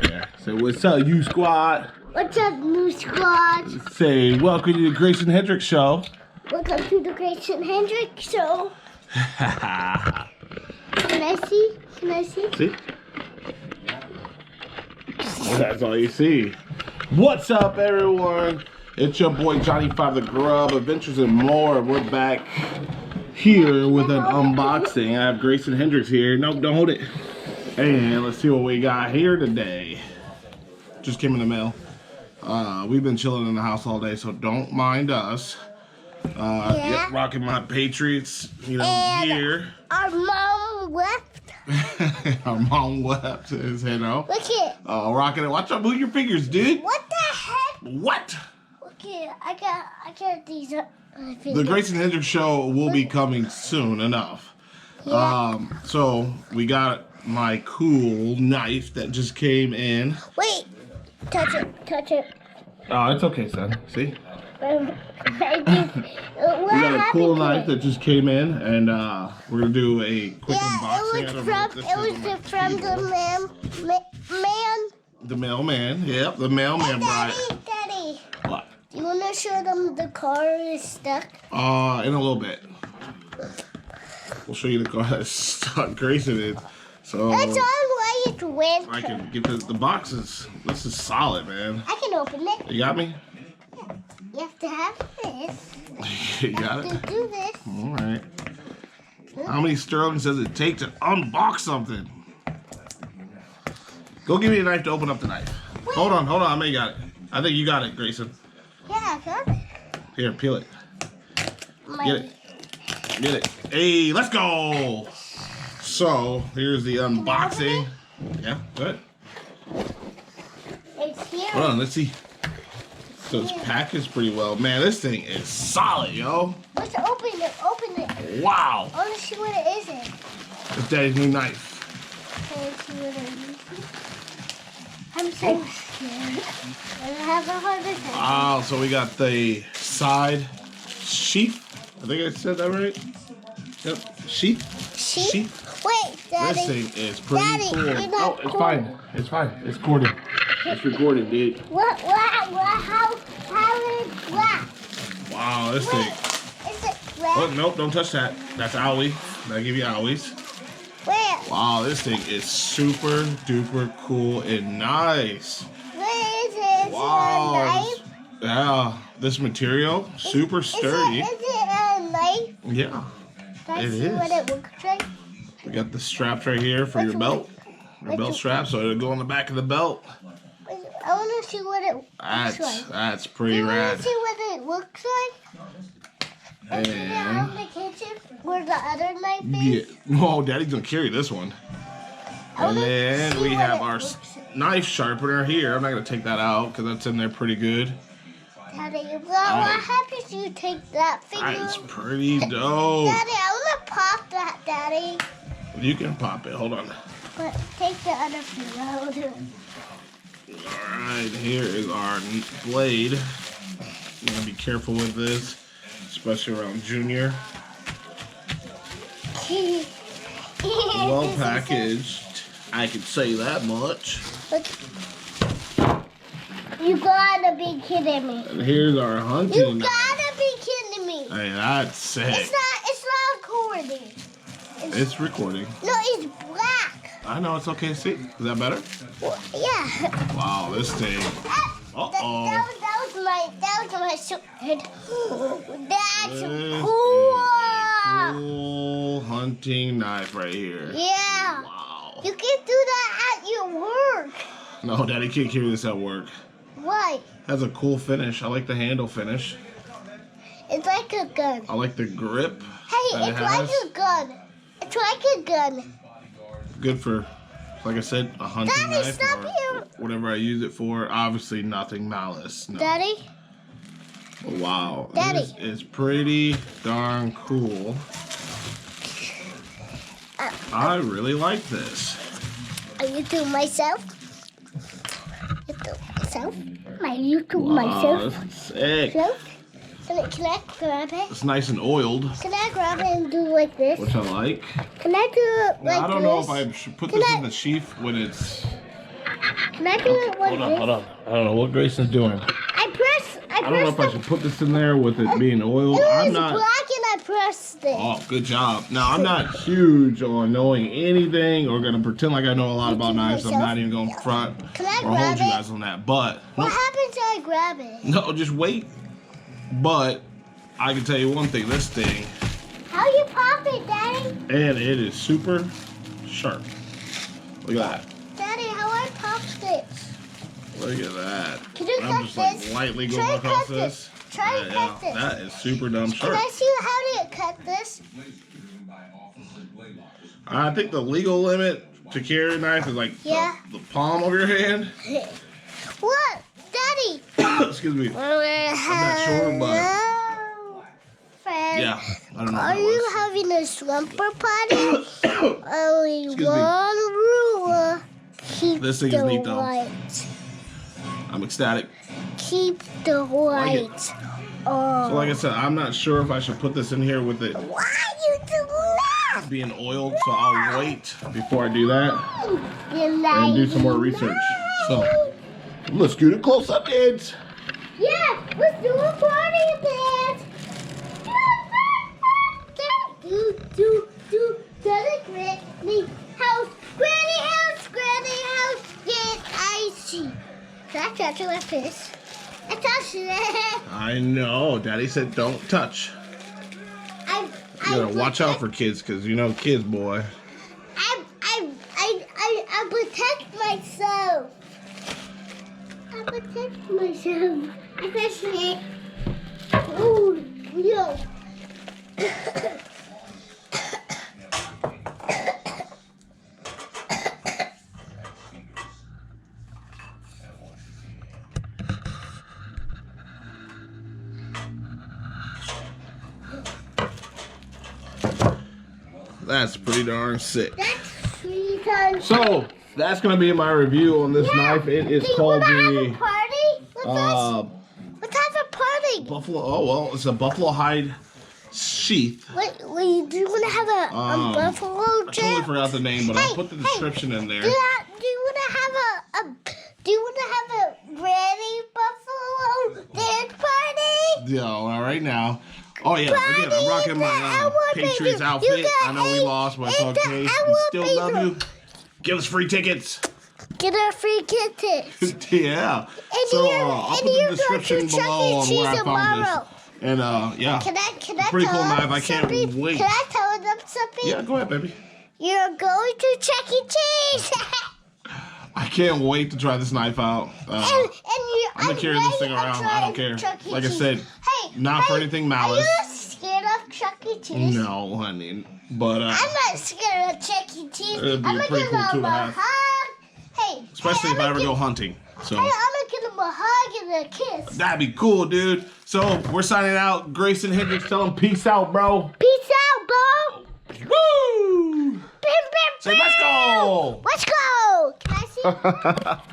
Yeah. Say what's up, you squad? What's up, new squad? Say welcome to the Grayson Hendricks Show. Welcome to the Grayson Hendricks Show. Can I see? Can I see? See? That's all you see. What's up, everyone? It's your boy Johnny 5 the Grub, Adventures and More. We're back here with an unboxing. I have Grayson Hendricks here. Nope, don't hold it. And let's see what we got here today. Just came in the mail. We've been chilling in the house all day, so don't mind us. Yep, rocking my Patriots, gear. Our mom left. Our mom left his head out. Look it. Rocking it. Watch out, move your fingers, dude. What the heck? What? Look it. I got these up. The Grayson Hendricks Show will be coming soon enough. Yeah. So we got my cool knife that just came in. Wait. Touch it. Touch it. Oh, it's okay, son. See? What We got a cool knife that just came in, and we're gonna do a quick unboxing. It was from the man. The mailman. Yep, the mailman brought it. Daddy. What? You wanna show them the car is stuck? In a little bit. We'll show you the car that's stuck. Grayson is. So That's all why it's winter. I can get the boxes. This is solid, man. I can open it. You got me? You have to have this. You got You it? have to do this. All right. How many sterlings does it take to unbox something? Go give me a knife to open up the knife. Wait. Hold on. I may got it. I think you got it, Grayson. Yeah, I got it. Here, peel it. Get it. Hey, let's go. So, here's the unboxing. Yeah, good. It's here. Hold on, let's see. So it's packaged pretty well. Man, this thing is solid, yo. Let's open it. Open it. Wow. I want to see what it is in. It's Daddy's new knife. Can I see what it is? I'm so scared. I have a heart attack. Wow, so we got the side sheath. I think I said that right. Yep, sheath. Sheath? Wait, Daddy. This thing is pretty Daddy, cool. you're not It's cool. fine. It's fine. It's recorded. It's recorded, dude. How is black? Wow, this thing. Is it black? Oh, nope, don't touch that. That's owie. I'll give you owies. Where? Wow, this thing is super duper cool and nice. Where is it? Is Wow. it a knife? Yeah, this material, super sturdy. Is it a knife? Yeah, Can I it see is. what it looks like? We got the straps right here for your belt. Your belt strap, so it'll go on the back of the belt. I want to see what it looks like. That's pretty You want rad. to see what it looks like? Is it out in the kitchen where the other knife Yeah. is? Oh, Daddy's gonna carry this one. I And wanna then see we what have it our looks like. knife sharpener here. I'm not gonna take that out because that's in there pretty good. Daddy, what happens if you take that finger? That's pretty dope. Daddy, I want to pop that, Daddy. You can pop it. Hold on. But take the other finger. I'll do it. Alright, here is our blade. You gotta be careful with this, especially around Junior. Well packaged. I can say that much. Look. You gotta be kidding me. And here's our hunting You knife. gotta be kidding me. Hey, that's sick. It's not recording. It's recording. No, it's black. I know, it's okay to see. Is that better? Yeah. Wow, this thing. Uh-oh. That was my sword. That's This is cool. a cool hunting knife right here. Yeah. Wow. You can do that at your work. No, Daddy can't carry this at work. Why? Has a cool finish. I like the handle finish. It's like a gun. I like the grip. Hey, that it's it like has. a gun. It's like a gun. Good for, like I said, a hunting Daddy, knife stop or here. whatever I use it for. Obviously, nothing malice. No. Daddy? Wow. Daddy. This is pretty darn cool. I really like this. I YouTube myself. YouTube myself. My YouTube Wow, myself. this is sick. Myself. Can I grab it? It's nice and oiled, Can I grab it and do like this? which I like. Can I do it like Now, I don't know this? if I should put Can this I- in the sheath when it's Can Can I do it one day? Hold on. I don't know what Grayson's doing. I don't know if I should put this in there with it being oiled. It was black and I pressed it. Oh, good job. Now, I'm not huge on knowing anything or going to pretend like I know a lot about knives. I'm not even going to front Can I or grab hold you it? guys on that. But, What happens if I grab it? no, just wait. But, I can tell you one thing. This thing, How you pop it, Daddy? and it is super sharp. Look at that. Daddy, how I pop this? Look at that. Can you I'm cut just like this? lightly Try going to across cut this. Try to cut this. That is super dumb Can sharp. I see how to cut this? I think the legal limit to carry a knife is like Yeah. the palm of your hand. What? Daddy? Excuse me. I'm not sure, but friend. yeah, I don't know. Are What you that having a slumber party? Only Excuse me. one rule. Keep This thing the is neat, though. white. was. I'm ecstatic. Keep the Like it. white. Oh. So like I said, I'm not sure if I should put this in here with it Why you do that? being oiled, so I'll wait before I do that You and do some more research. So let's get a close up, kids. Yeah, let's do a party, man. Do, Granny house, Granny house, get icy. Can I touch my fist? I touched it. I know. Daddy said don't touch. You gotta watch out for kids, cause you know kids, boy. I protect myself. I protect myself. I touched it. Oh, no. That's pretty darn sick. That's 3 times. So that's gonna be my review on this knife. It is called Have a the party with us? Let's have a party. buffalo. Oh well, it's a buffalo hide sheath. Wait, do you want to have a buffalo I totally jam? forgot the name, but I'll put the description in there. Do you want to have a granny buffalo dance party? Yeah, all right now. Oh yeah, again, I'm rocking my I want Patriots you outfit. got I know we lost, but it's and okay. I We want still me love to- you. Give us free tickets. Get a free kitten. Yeah. And So you're- I'll and put the you're going description to Chuck E. below on where Cheese I found tomorrow. this. And yeah, Can I pretty tell cool them knife. I can't something? wait. Can I tell them something? Yeah, go ahead, baby. You're going to Chuck E. Cheese. I can't wait to try this knife out. I'm gonna carry this thing around. I don't care. Like I said, not for anything malice. Are you scared of Chuck E. Cheese? No, honey. But I'm not scared of Chuck E. Cheese. It'd be I'm a gonna pretty give cool him a 2.5. hug. Hey, especially if I ever go hunting. So Hey, I'm gonna give him a hug and a kiss. that'd be cool, dude. So we're signing out. Grayson Hendricks, tell him peace out, bro. Peace out, bro. Woo! Bim, bim, Say let's go. Let's go. Can I see?